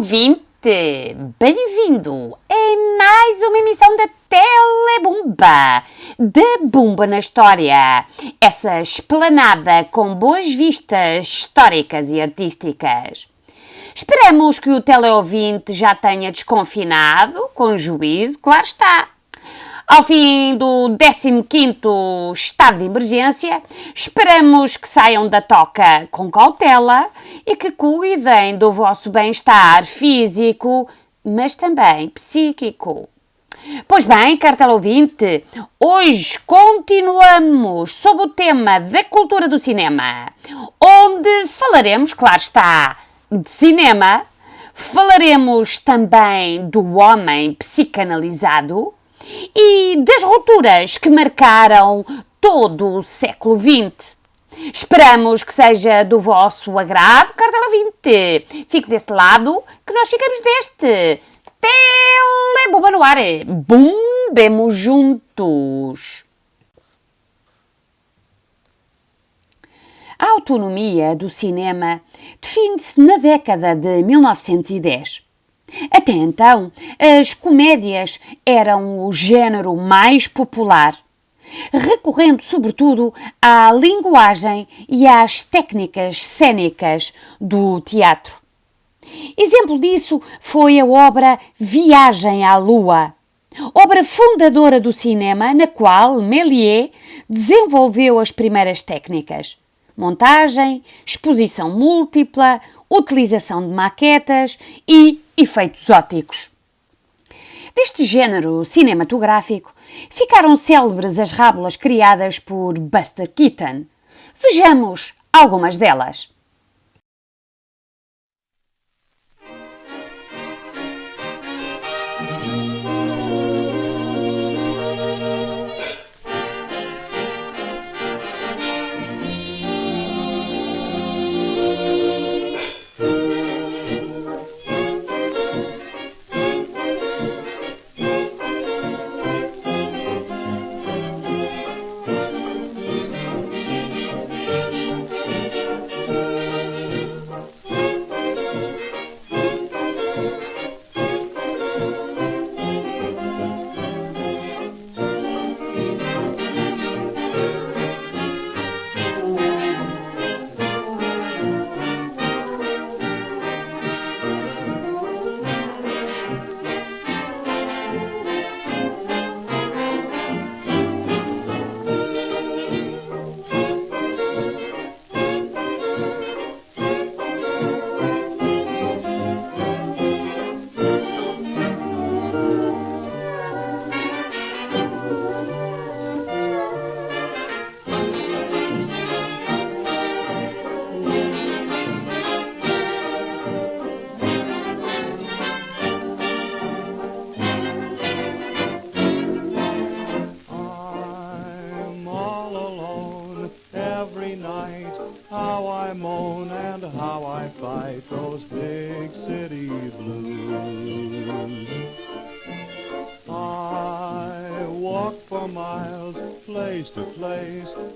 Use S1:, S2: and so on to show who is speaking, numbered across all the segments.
S1: ouvinte, bem-vindo a mais uma emissão da Telebumba, da Bumba na História, essa esplanada com boas vistas históricas e artísticas. Esperamos que o teleouvinte já tenha desconfinado, com juízo, claro está. Ao fim do 15º estado de emergência, esperamos que saiam da toca com cautela e que cuidem do vosso bem-estar físico, mas também psíquico. Pois bem, caro teleouvinte, hoje continuamos sob o tema da cultura do cinema, onde falaremos, claro está, de cinema, falaremos também do homem psicanalizado e das rupturas que marcaram todo o século XX. Esperamos que seja do vosso agrado, caro teleouvinte. Fique desse lado que nós ficamos deste. Telebumba no ar. Bumbemos juntos. A autonomia do cinema define-se na década de 1910. Até então, as comédias eram o género mais popular, recorrendo sobretudo à linguagem e às técnicas cênicas do teatro. Exemplo disso foi a obra Viagem à Lua, obra fundadora do cinema na qual Méliès desenvolveu as primeiras técnicas: montagem, exposição múltipla, utilização de maquetas e efeitos ópticos. Deste género cinematográfico ficaram célebres as rábulas criadas por Buster Keaton. Vejamos algumas delas.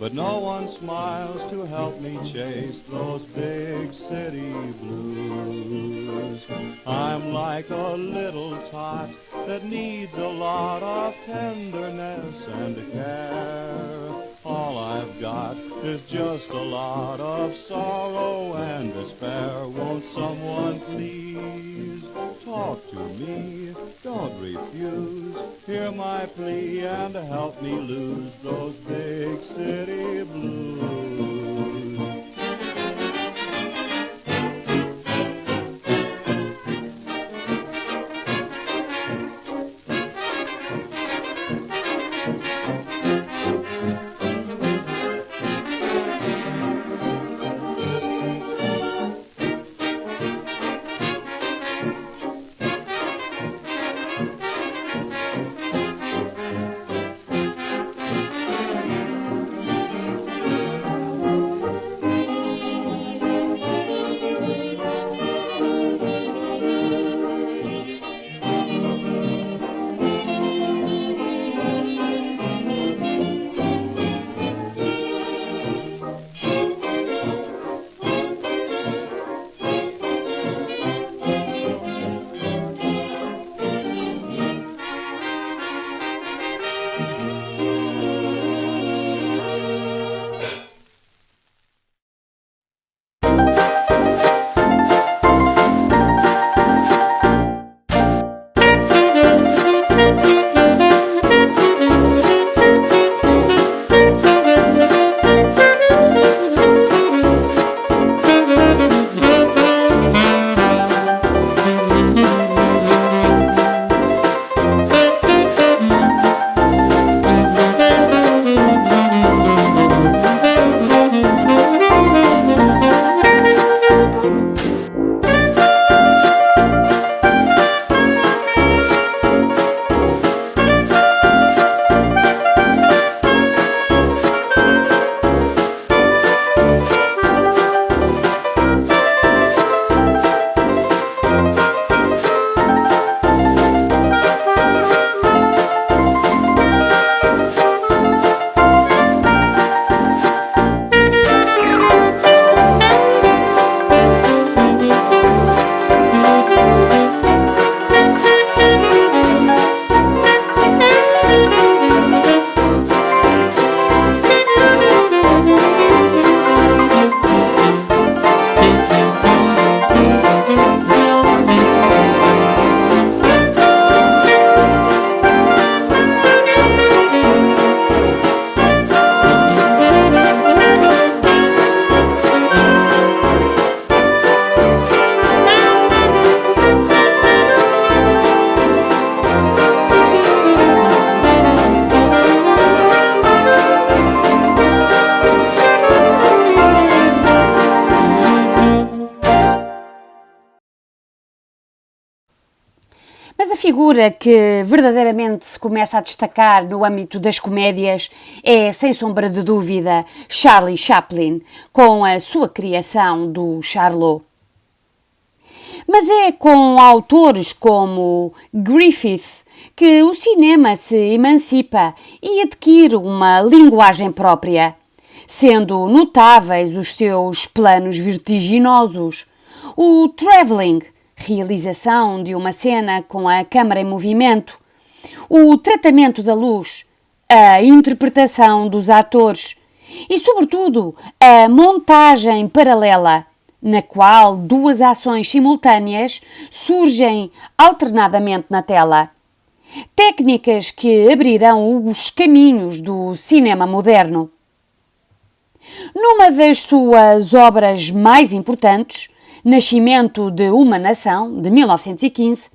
S2: But no one smiles to help me chase those big city blues. I'm like a little tot that needs a lot of tenderness and care. All I've got is just a lot of sorrow and despair. Won't someone please talk to me? Don't refuse. Hear my plea and help me lose those big city blues.
S1: figura que verdadeiramente se começa a destacar no âmbito das comédias é, sem sombra de dúvida, Charlie Chaplin, com a sua criação do Charlot. Mas é com autores como Griffith que o cinema se emancipa e adquire uma linguagem própria, sendo notáveis os seus planos vertiginosos, o travelling, realização de uma cena com a câmara em movimento, o tratamento da luz, a interpretação dos atores e, sobretudo, a montagem paralela, na qual duas ações simultâneas surgem alternadamente na tela. Técnicas que abrirão os caminhos do cinema moderno. Numa das suas obras mais importantes, Nascimento de uma Nação, de 1915,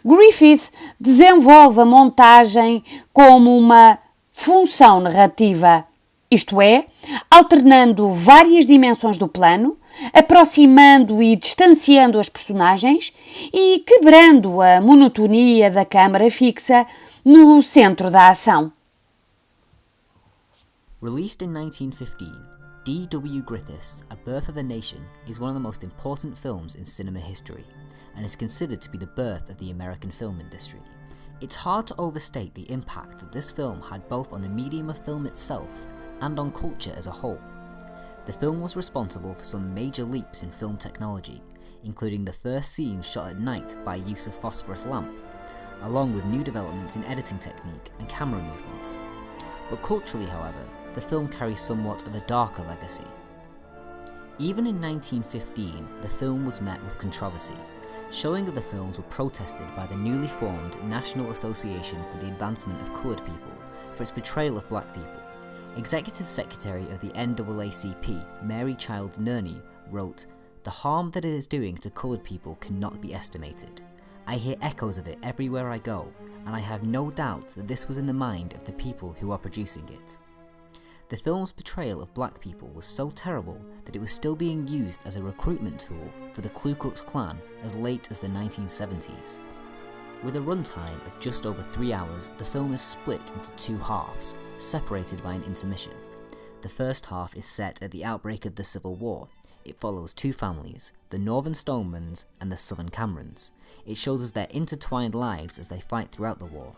S1: Griffith desenvolve a montagem como uma função narrativa, isto é, alternando várias dimensões do plano, aproximando e distanciando as personagens e quebrando a monotonia da câmara fixa no centro da ação.
S3: Released in 1915, D.W. Griffith's A Birth of a Nation is one of the most important films in cinema history, and is considered to be the birth of the American film industry. It's hard to overstate the impact that this film had both on the medium of film itself and on culture as a whole. The film was responsible for some major leaps in film technology, including the first scene shot at night by use of phosphorus lamp, along with new developments in editing technique and camera movement. But culturally, however, the film carries somewhat of a darker legacy. Even in 1915, the film was met with controversy. Showing of the films were protested by the newly formed National Association for the Advancement of Coloured People for its portrayal of black people. Executive Secretary of the NAACP, Mary Childs Nerney, wrote, "The harm that it is doing to coloured people cannot be estimated. I hear echoes of it everywhere I go, and I have no doubt that this was in the mind of the people who are producing it." The film's portrayal of black people was so terrible that it was still being used as a recruitment tool for the Ku Klux Klan as late as the 1970s. With a runtime of just over 3 hours, the film is split into two halves, separated by an intermission. The first half is set at the outbreak of the Civil War. It follows two families, the Northern Stonemans and the Southern Camerons. It shows us their intertwined lives as they fight throughout the war.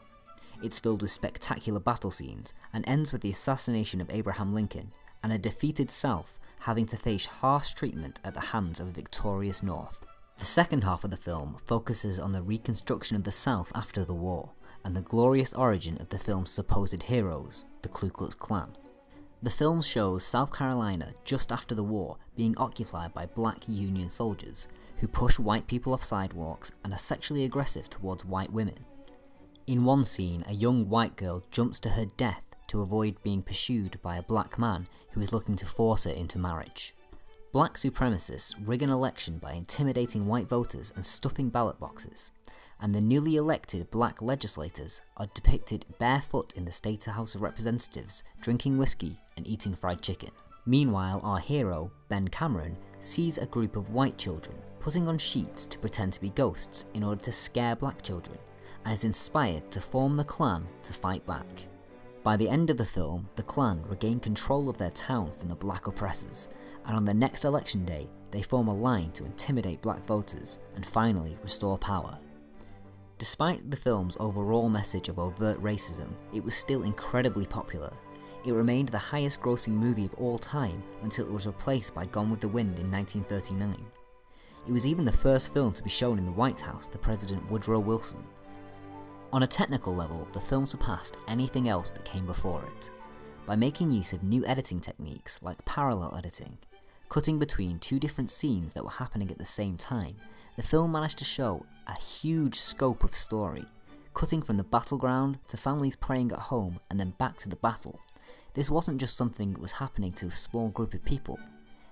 S3: It's filled with spectacular battle scenes and ends with the assassination of Abraham Lincoln and a defeated South having to face harsh treatment at the hands of a victorious North. The second half of the film focuses on the reconstruction of the South after the war and the glorious origin of the film's supposed heroes, the Ku Klux Klan. The film shows South Carolina just after the war being occupied by black Union soldiers who push white people off sidewalks and are sexually aggressive towards white women. In one scene, a young white girl jumps to her death to avoid being pursued by a black man who is looking to force her into marriage. Black supremacists rig an election by intimidating white voters and stuffing ballot boxes, and the newly elected black legislators are depicted barefoot in the State House of Representatives, drinking whiskey and eating fried chicken. Meanwhile, our hero, Ben Cameron, sees a group of white children putting on sheets to pretend to be ghosts in order to scare black children, and is inspired to form the Klan to fight back. By the end of the film, the Klan regain control of their town from the black oppressors, and on the next election day, they form a line to intimidate black voters and finally restore power. Despite the film's overall message of overt racism, it was still incredibly popular. It remained the highest grossing movie of all time until it was replaced by Gone with the Wind in 1939. It was even the first film to be shown in the White House to President Woodrow Wilson. On a technical level, the film surpassed anything else that came before it. By making use of new editing techniques like parallel editing, cutting between two different scenes that were happening at the same time, the film managed to show a huge scope of story, cutting from the battleground to families praying at home and then back to the battle. This wasn't just something that was happening to a small group of people,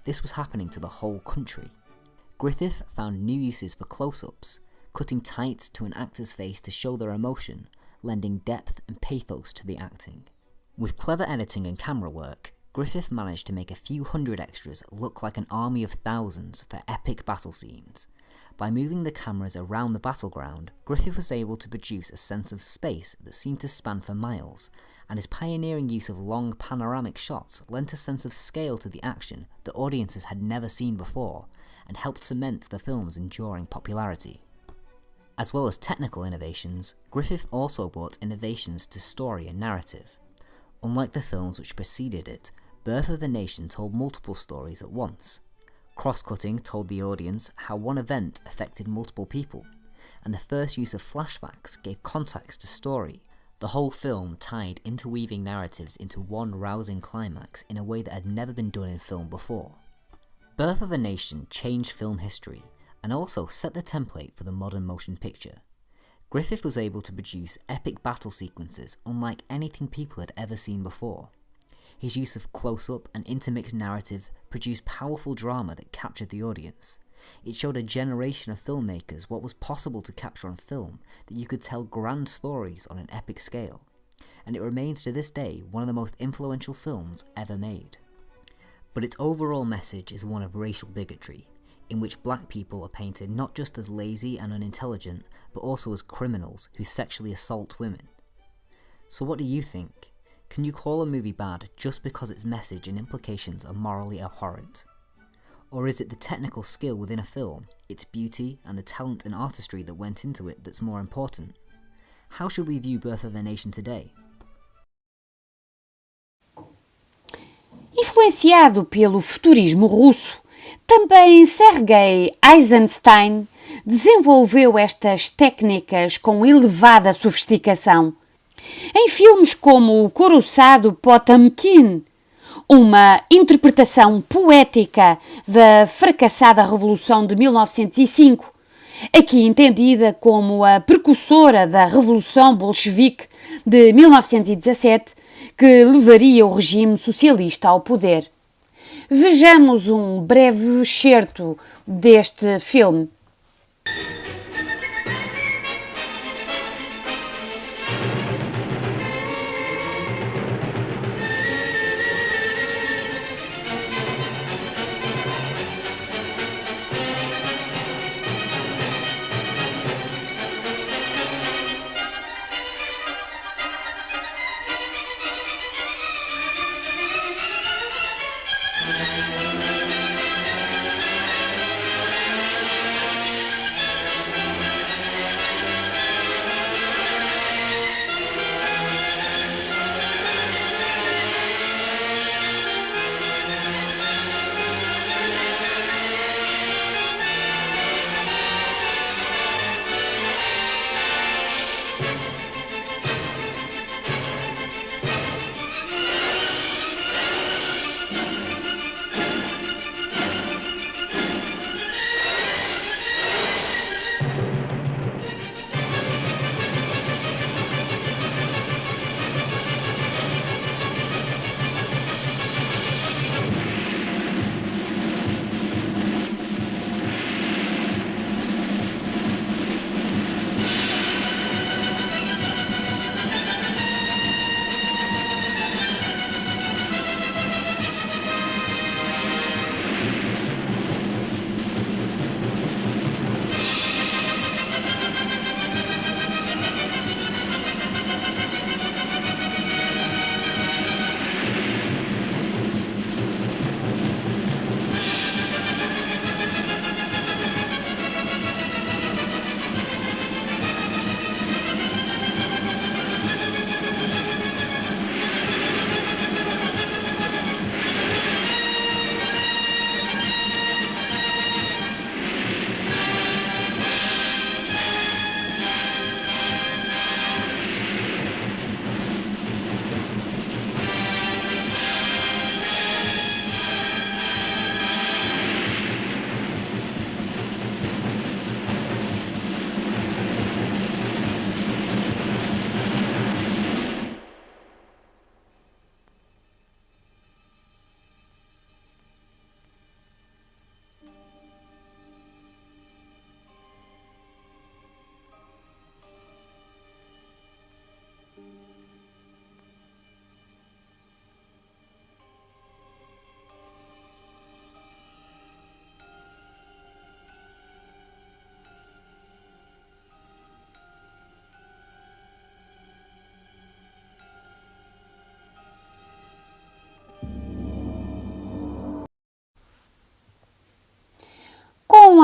S3: this was happening to the whole country. Griffith found new uses for close-ups, cutting tight to an actor's face to show their emotion, lending depth and pathos to the acting. With clever editing and camera work, Griffith managed to make a few hundred extras look like an army of thousands for epic battle scenes. By moving the cameras around the battleground, Griffith was able to produce a sense of space that seemed to span for miles, and his pioneering use of long panoramic shots lent a sense of scale to the action that audiences had never seen before, and helped cement the film's enduring popularity. As well as technical innovations, Griffith also brought innovations to story and narrative. Unlike the films which preceded it, Birth of a Nation told multiple stories at once. Cross-cutting told the audience how one event affected multiple people, and the first use of flashbacks gave context to story. The whole film tied interweaving narratives into one rousing climax in a way that had never been done in film before. Birth of a Nation changed film history, and also set the template for the modern motion picture. Griffith was able to produce epic battle sequences unlike anything people had ever seen before. His use of close-up and intermixed narrative produced powerful drama that captured the audience. It showed a generation of filmmakers what was possible to capture on film, that you could tell grand stories on an epic scale, and it remains to this day one of the most influential films ever made. But its overall message is one of racial bigotry, in which black people are painted not just as lazy and unintelligent, but also as criminals who sexually assault women. So what do you think? Can you call a movie bad just because its message and implications are morally abhorrent? Or is it the technical skill within a film, its beauty, and the talent and artistry that went into it that's more important? How should we view Birth of a Nation today?
S1: Influenciado pelo futurismo russo, também Sergei Eisenstein desenvolveu estas técnicas com elevada sofisticação. Em filmes como O Couraçado Potemkin, uma interpretação poética da fracassada Revolução de 1905, aqui entendida como a precursora da Revolução Bolchevique de 1917, que levaria o regime socialista ao poder. Vejamos um breve excerto deste filme.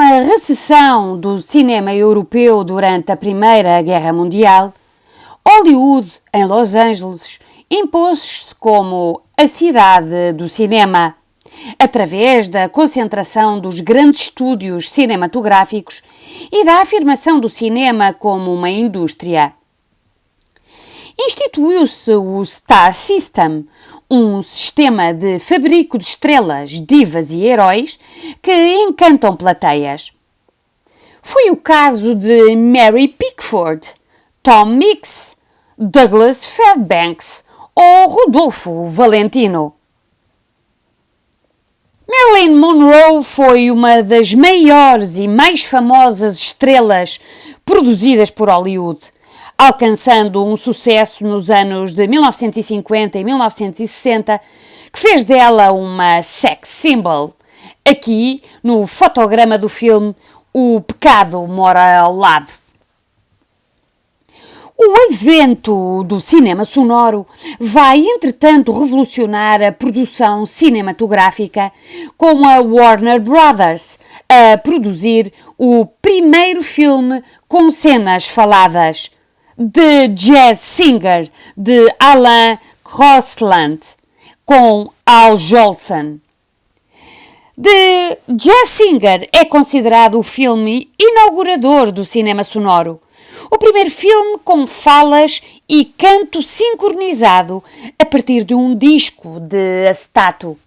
S1: a recessão do cinema europeu durante a Primeira Guerra Mundial, Hollywood, em Los Angeles, impôs-se como a cidade do cinema, através da concentração dos grandes estúdios cinematográficos e da afirmação do cinema como uma indústria. Instituiu-se o Star System, um sistema de fabrico de estrelas, divas e heróis que encantam plateias. Foi o caso de Mary Pickford, Tom Mix, Douglas Fairbanks ou Rodolfo Valentino. Marilyn Monroe foi uma das maiores e mais famosas estrelas produzidas por Hollywood, alcançando um sucesso nos anos de 1950 e 1960 que fez dela uma sex symbol. Aqui, no fotograma do filme, o pecado mora ao lado. O advento do cinema sonoro vai, entretanto, revolucionar a produção cinematográfica, com a Warner Brothers a produzir o primeiro filme com cenas faladas, The Jazz Singer, de Alan Crosland, com Al Jolson. The Jazz Singer é considerado o filme inaugurador do cinema sonoro. O primeiro filme com falas e canto sincronizado a partir de um disco de acetato.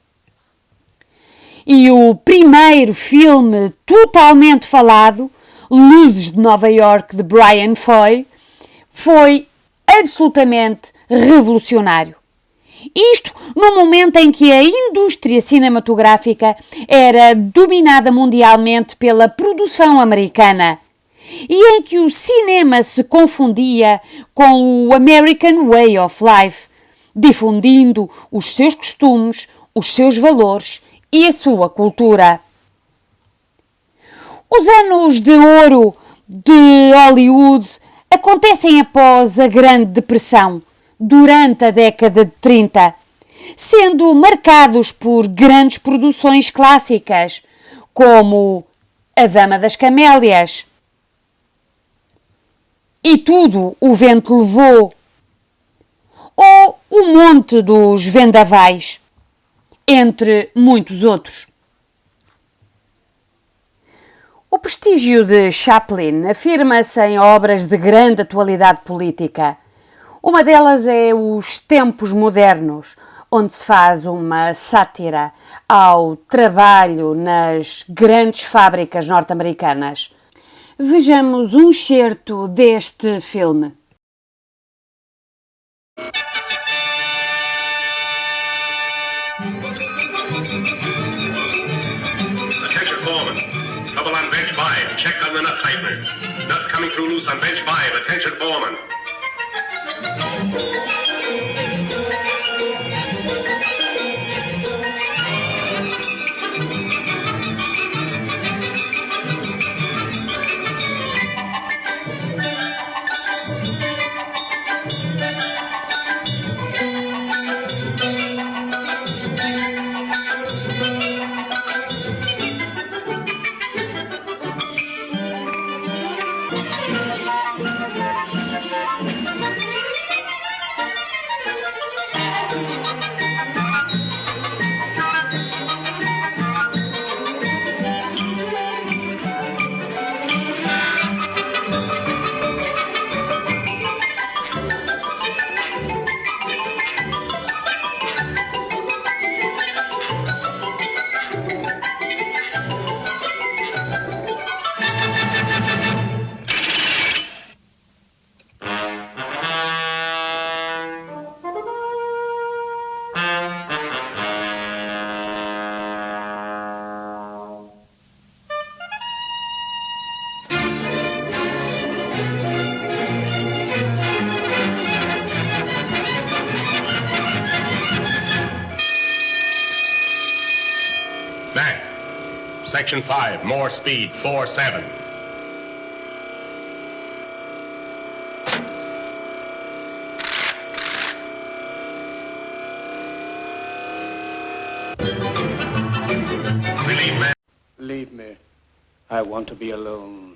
S1: E o primeiro filme totalmente falado, Luzes de Nova York, de Brian Foy, foi absolutamente revolucionário. Isto no momento em que a indústria cinematográfica era dominada mundialmente pela produção americana e em que o cinema se confundia com o American Way of Life, difundindo os seus costumes, os seus valores e a sua cultura. Os anos de ouro de Hollywood acontecem após a Grande Depressão, durante a década de 30, sendo marcados por grandes produções clássicas, como A Dama das Camélias e Tudo o Vento Levou, ou O Monte dos Vendavais, entre muitos outros. O prestígio de Chaplin afirma-se em obras de grande atualidade política. Uma delas é Os Tempos Modernos, onde se faz uma sátira ao trabalho nas grandes fábricas norte-americanas. Vejamos um excerto deste filme.
S4: Attention foreman. Trouble on bench 5. Check on the nut tighteners. Nuts coming through loose on bench 5. Attention foreman. Back. Section 5, more speed, 4-7.
S5: Leave me. I I want to be alone.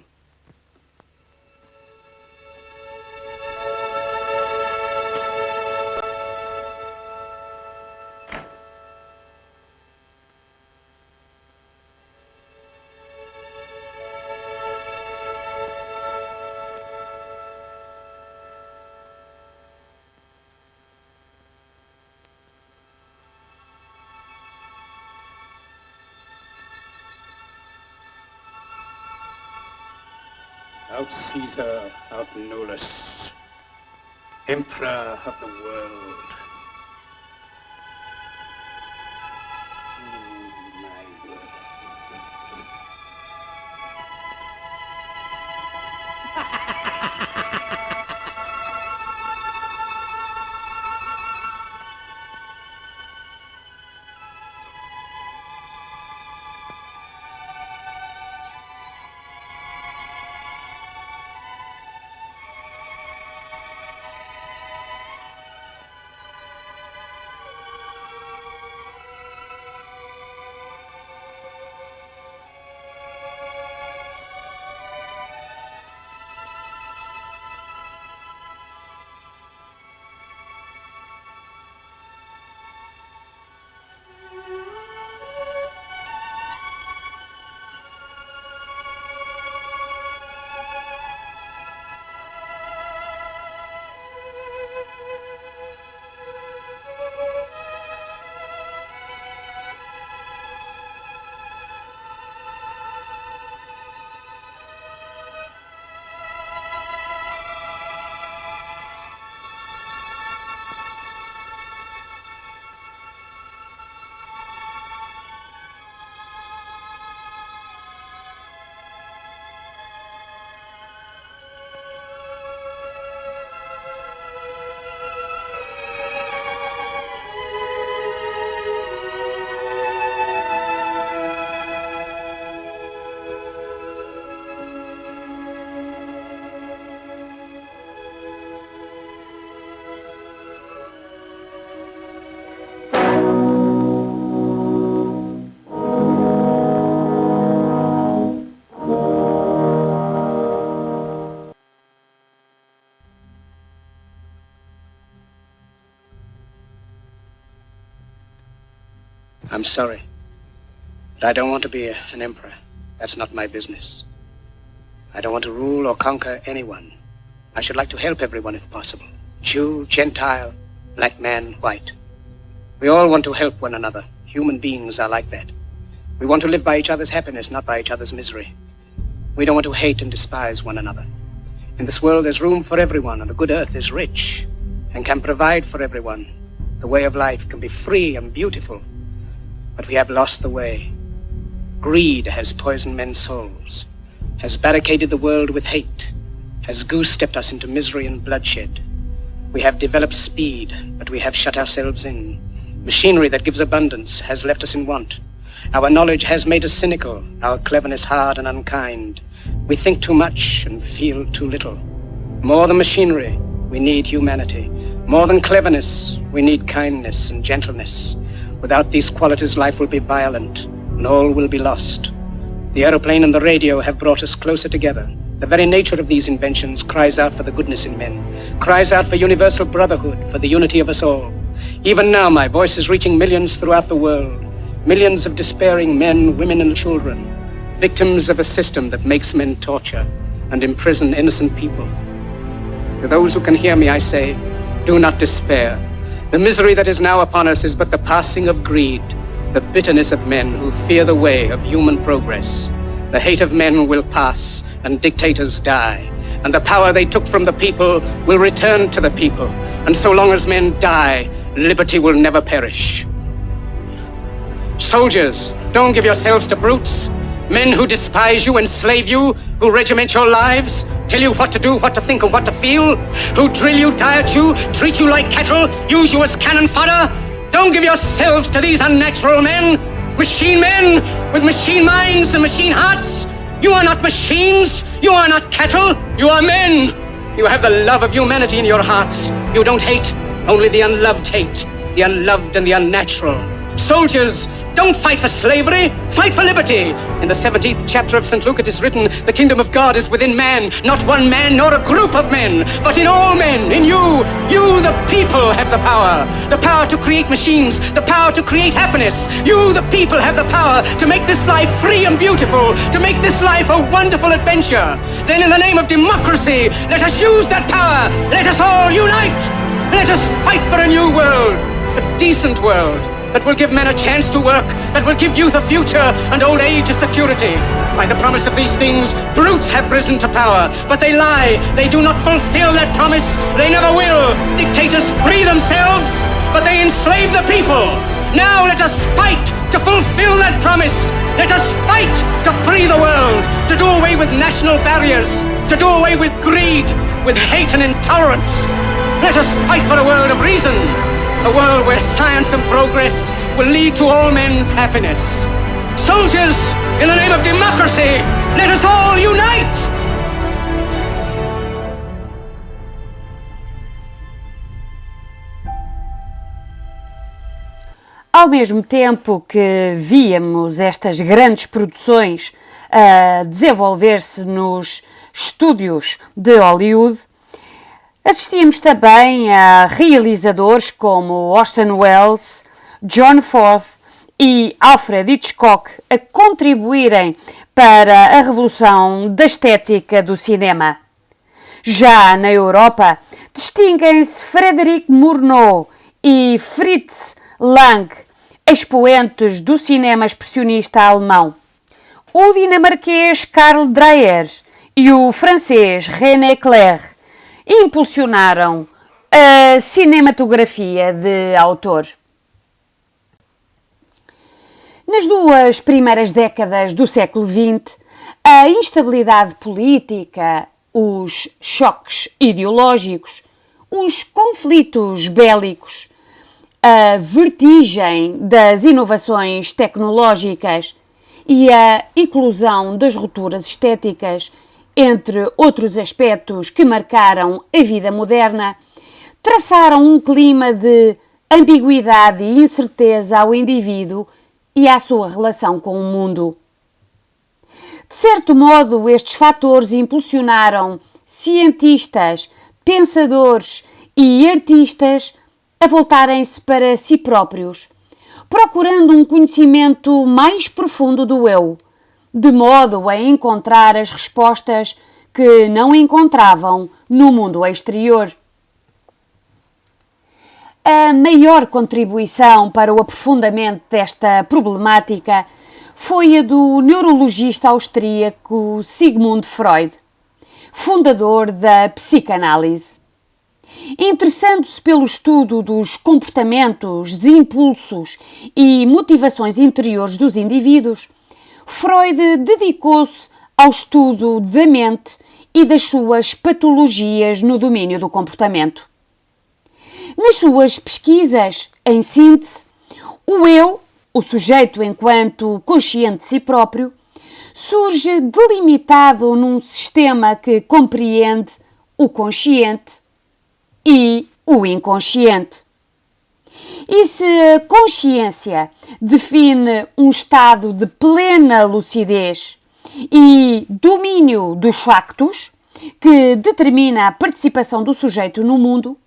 S5: Out Caesar, out Nolus, Emperor of the world. My word. I'm sorry, but I don't want to be an emperor. That's not my business. I don't want to rule or conquer anyone. I should like to help everyone if possible. Jew, Gentile, black man, white. We all want to help one another. Human beings are like that. We want to live by each other's happiness, not by each other's misery. We don't want to hate and despise one another. In this world there's room for everyone, and the good earth is rich and can provide for everyone. The way of life can be free and beautiful. But we have lost the way. Greed has poisoned men's souls, has barricaded the world with hate, has goose-stepped us into misery and bloodshed. We have developed speed, but we have shut ourselves in. Machinery that gives abundance has left us in want. Our knowledge has made us cynical, our cleverness hard and unkind. We think too much and feel too little. More than machinery, we need humanity. More than cleverness, we need kindness and gentleness. Without these qualities, life will be violent, and all will be lost. The aeroplane and the radio have brought us closer together. The very nature of these inventions cries out for the goodness in men, cries out for universal brotherhood, for the unity of us all. Even now, my voice is reaching millions throughout the world, millions of despairing men, women, and children, victims of a system that makes men torture and imprison innocent people. To those who can hear me, I say, do not despair. The misery that is now upon us is but the passing of greed, the bitterness of men who fear the way of human progress. The hate of men will pass, and dictators die, and the power they took from the people will return to the people. And so long as men die, liberty will never perish. Soldiers, don't give yourselves to brutes. Men who despise you, enslave you, who regiment your lives, tell you what to do, what to think, and what to feel, who drill you, diet you, treat you like cattle, use you as cannon fodder. Don't give yourselves to these unnatural men, machine men with machine minds and machine hearts. You are not machines, you are not cattle, you are men. You have the love of humanity in your hearts. You don't hate, only the unloved hate, the unloved and the unnatural. Soldiers, don't fight for slavery, fight for liberty. In the 17th chapter of St. Luke it is written, the kingdom of God is within man, not one man nor a group of men, but in all men, in you. You, the people, have the power to create machines, the power to create happiness. You, the people, have the power to make this life free and beautiful, to make this life a wonderful adventure. Then in the name of democracy, let us use that power. Let us all unite. Let us fight for a new world, a decent world, that will give men a chance to work, that will give youth a future and old age a security. By the promise of these things, brutes have risen to power, but they lie. They do not fulfill that promise. They never will. Dictators free themselves, but they enslave the people. Now let us fight to fulfill that promise. Let us fight to free the world, to do away with national barriers, to do away with greed, with hate and intolerance. Let us fight for a world of reason, a world where science and progress will lead to all men's happiness. Soldiers, in the name of democracy, let us all unite!
S1: Ao mesmo tempo que víamos estas grandes produções a desenvolver-se nos estúdios de Hollywood, assistimos também a realizadores como Orson Welles, John Ford e Alfred Hitchcock a contribuírem para a revolução da estética do cinema. Já na Europa, distinguem-se Frédéric Murnau e Fritz Lang, expoentes do cinema expressionista alemão, o dinamarquês Karl Dreyer e o francês René Clair impulsionaram a cinematografia de autor. Nas duas primeiras décadas do século XX, a instabilidade política, os choques ideológicos, os conflitos bélicos, a vertigem das inovações tecnológicas e a eclosão das rupturas estéticas, entre outros aspectos que marcaram a vida moderna, traçaram um clima de ambiguidade e incerteza ao indivíduo e à sua relação com o mundo. De certo modo, estes fatores impulsionaram cientistas, pensadores e artistas a voltarem-se para si próprios, procurando um conhecimento mais profundo do eu, de modo a encontrar as respostas que não encontravam no mundo exterior. A maior contribuição para o aprofundamento desta problemática foi a do neurologista austríaco Sigmund Freud, fundador da psicanálise. Interessando-se pelo estudo dos comportamentos, impulsos e motivações interiores dos indivíduos, Freud dedicou-se ao estudo da mente e das suas patologias no domínio do comportamento. Nas suas pesquisas, em síntese, o eu, o sujeito enquanto consciente de si próprio, surge delimitado num sistema que compreende o consciente e o inconsciente. E se a consciência define um estado de plena lucidez e domínio dos factos, que determina a participação do sujeito no mundo,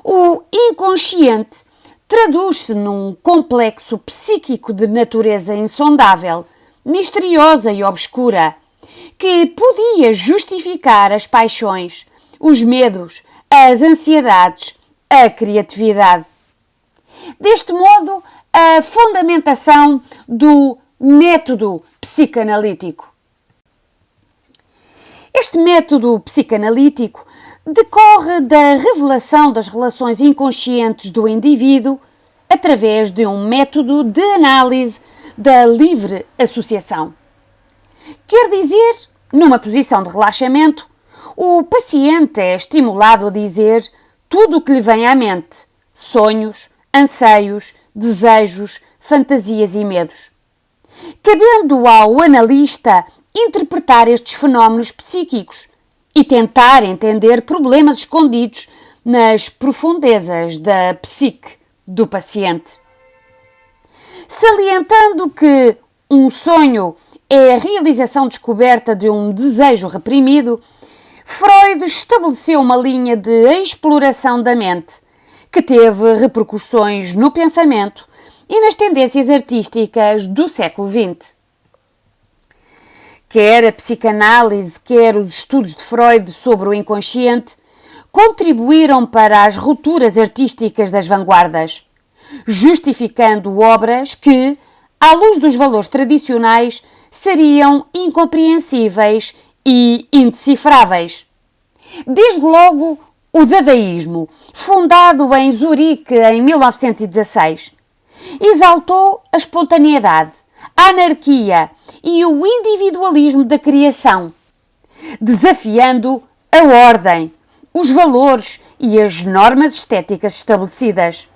S1: o inconsciente traduz-se num complexo psíquico de natureza insondável, misteriosa e obscura, que podia justificar as paixões, os medos, as ansiedades, a criatividade. Deste modo, a fundamentação do método psicanalítico. Este método psicanalítico decorre da revelação das relações inconscientes do indivíduo através de um método de análise da livre associação. Quer dizer, numa posição de relaxamento, o paciente é estimulado a dizer tudo o que lhe vem à mente, sonhos, anseios, desejos, fantasias e medos. Cabendo ao analista interpretar estes fenómenos psíquicos e tentar entender problemas escondidos nas profundezas da psique do paciente. salientando que um sonho é a realização descoberta de um desejo reprimido, Freud estabeleceu uma linha de exploração da mente que teve repercussões no pensamento e nas tendências artísticas do século XX. Quer a psicanálise, quer os estudos de Freud sobre o inconsciente contribuíram para as rupturas artísticas das vanguardas, justificando obras que, à luz dos valores tradicionais, seriam incompreensíveis e indecifráveis. Desde logo, o dadaísmo, fundado em Zurique em 1916, exaltou a espontaneidade, a anarquia e o individualismo da criação, desafiando a ordem, os valores e as normas estéticas estabelecidas.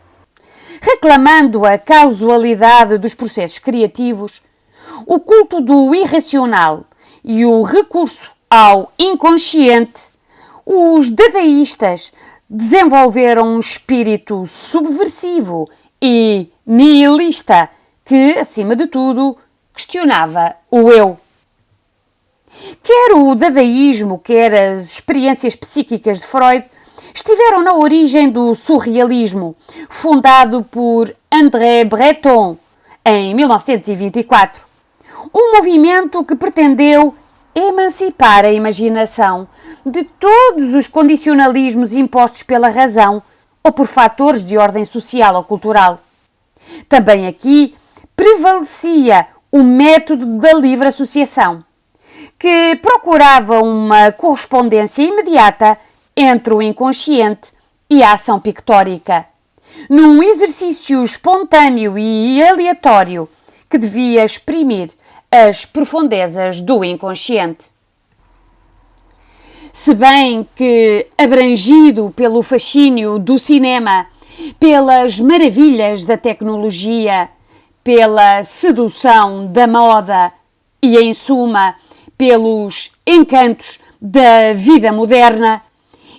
S1: Reclamando a causalidade dos processos criativos, o culto do irracional e o recurso ao inconsciente, os dadaístas desenvolveram um espírito subversivo e nihilista que, acima de tudo, questionava o eu. Quer o dadaísmo, quer as experiências psíquicas de Freud estiveram na origem do surrealismo, fundado por André Breton em 1924. Um movimento que pretendeu emancipar a imaginação de todos os condicionalismos impostos pela razão ou por fatores de ordem social ou cultural. Também aqui prevalecia o método da livre associação, que procurava uma correspondência imediata entre o inconsciente e a ação pictórica, num exercício espontâneo e aleatório que devia exprimir as profundezas do inconsciente. Se bem que, abrangido pelo fascínio do cinema, pelas maravilhas da tecnologia, pela sedução da moda e, em suma, pelos encantos da vida moderna,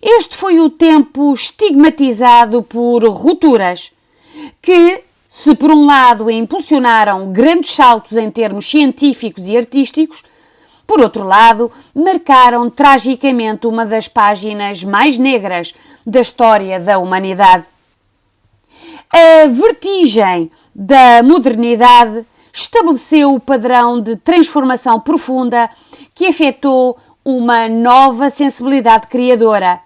S1: este foi o tempo estigmatizado por rupturas que, se por um lado impulsionaram grandes saltos em termos científicos e artísticos, por outro lado, marcaram tragicamente uma das páginas mais negras da história da humanidade. A vertigem da modernidade estabeleceu o padrão de transformação profunda que afetou uma nova sensibilidade criadora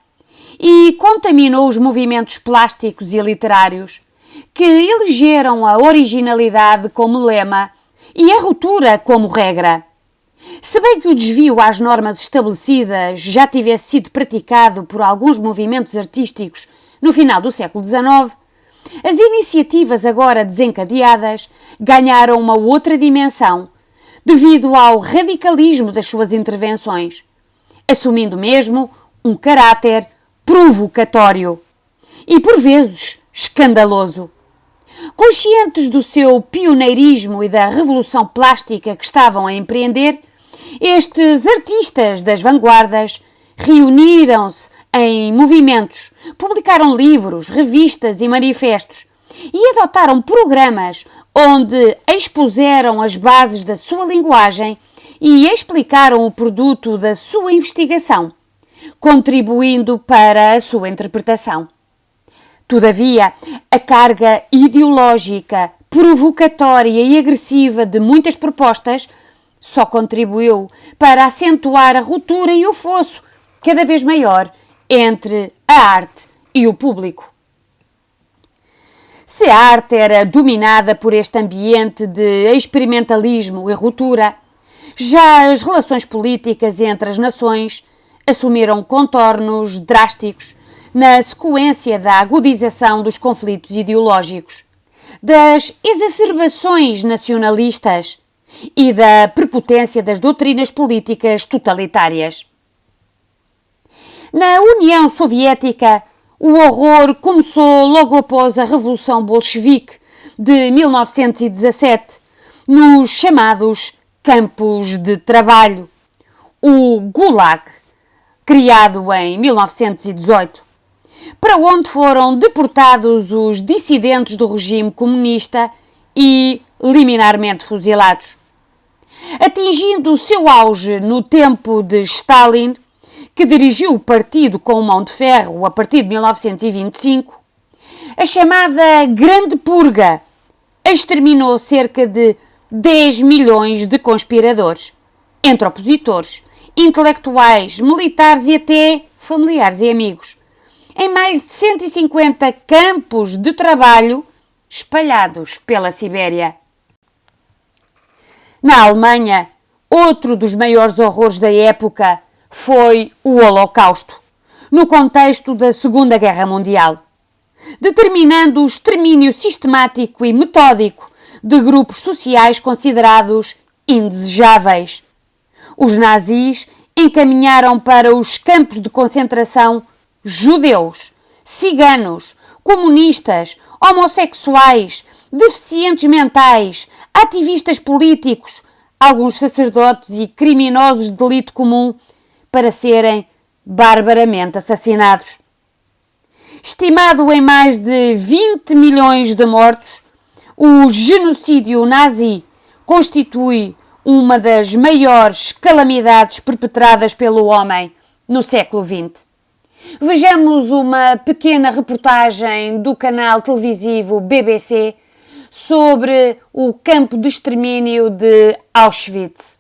S1: e contaminou os movimentos plásticos e literários, que elegeram a originalidade como lema e a ruptura como regra. Se bem que o desvio às normas estabelecidas já tivesse sido praticado por alguns movimentos artísticos no final do século XIX, as iniciativas agora desencadeadas ganharam uma outra dimensão devido ao radicalismo das suas intervenções, assumindo mesmo um caráter provocatório e, por vezes, escandaloso. Conscientes do seu pioneirismo e da revolução plástica que estavam a empreender, estes artistas das vanguardas reuniram-se em movimentos, publicaram livros, revistas e manifestos e adotaram programas onde expuseram as bases da sua linguagem e explicaram o produto da sua investigação, contribuindo para a sua interpretação. Todavia, a carga ideológica, provocatória e agressiva de muitas propostas só contribuiu para acentuar a ruptura e o fosso cada vez maior entre a arte e o público. Se a arte era dominada por este ambiente de experimentalismo e ruptura, já as relações políticas entre as nações assumiram contornos drásticos na sequência da agudização dos conflitos ideológicos, das exacerbações nacionalistas e da prepotência das doutrinas políticas totalitárias. Na União Soviética, o horror começou logo após a Revolução Bolchevique de 1917, nos chamados campos de trabalho, o Gulag, criado em 1918, para onde foram deportados os dissidentes do regime comunista e liminarmente fuzilados. Atingindo o seu auge no tempo de Stalin, que dirigiu o partido com mão de ferro a partir de 1925, a chamada Grande Purga exterminou cerca de 10 milhões de conspiradores, entre opositores, intelectuais, militares e até familiares e amigos, em mais de 150 campos de trabalho espalhados pela Sibéria. Na Alemanha, outro dos maiores horrores da época foi o Holocausto, no contexto da Segunda Guerra Mundial, determinando o extermínio sistemático e metódico de grupos sociais considerados indesejáveis. Os nazis encaminharam para os campos de concentração judeus, ciganos, comunistas, homossexuais, deficientes mentais, ativistas políticos, alguns sacerdotes e criminosos de delito comum para serem barbaramente assassinados. Estimado em mais de 20 milhões de mortos, o genocídio nazi constitui uma das maiores calamidades perpetradas pelo homem no século XX. Vejamos uma pequena reportagem do canal televisivo BBC sobre o campo de extermínio de Auschwitz.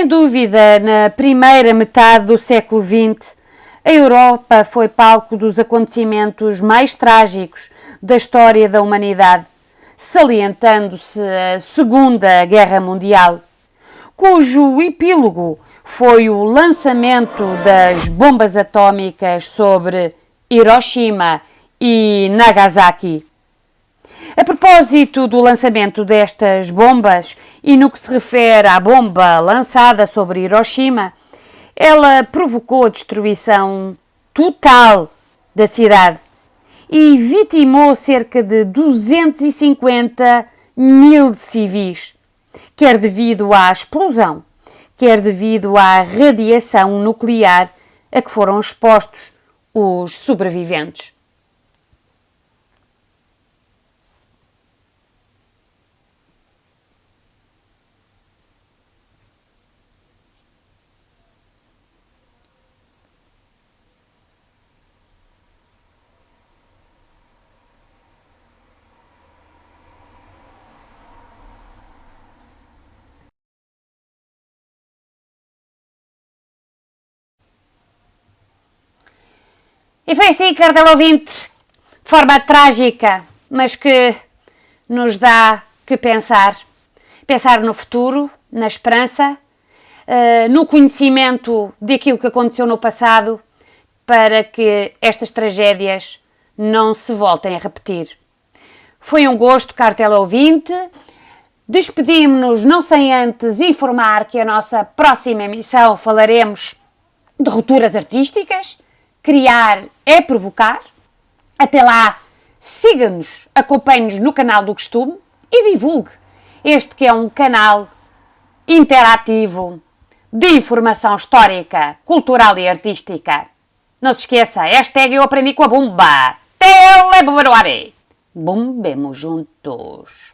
S1: Sem dúvida, na primeira metade do século XX, a Europa foi palco dos acontecimentos mais trágicos da história da humanidade, salientando-se a Segunda Guerra Mundial, cujo epílogo foi o lançamento das bombas atómicas sobre Hiroshima e Nagasaki. A propósito do lançamento destas bombas e no que se refere à bomba lançada sobre Hiroshima, ela provocou a destruição total da cidade e vitimou cerca de 250 mil civis, quer devido à explosão, quer devido à radiação nuclear a que foram expostos os sobreviventes. E foi assim, caro ouvinte, de forma trágica, mas que nos dá que pensar. Pensar no futuro, na esperança, no conhecimento daquilo que aconteceu no passado, para que estas tragédias não se voltem a repetir. Foi um gosto, caro teleouvinte. Despedimos-nos, não sem antes informar que a nossa próxima emissão falaremos de rupturas artísticas. Criar é provocar. Até lá, siga-nos, acompanhe-nos no canal do costume e divulgue este que é um canal interativo de informação histórica, cultural e artística. Não se esqueça, hashtag eu aprendi com a Bumba. Telebumbaruari. Bumbemos juntos.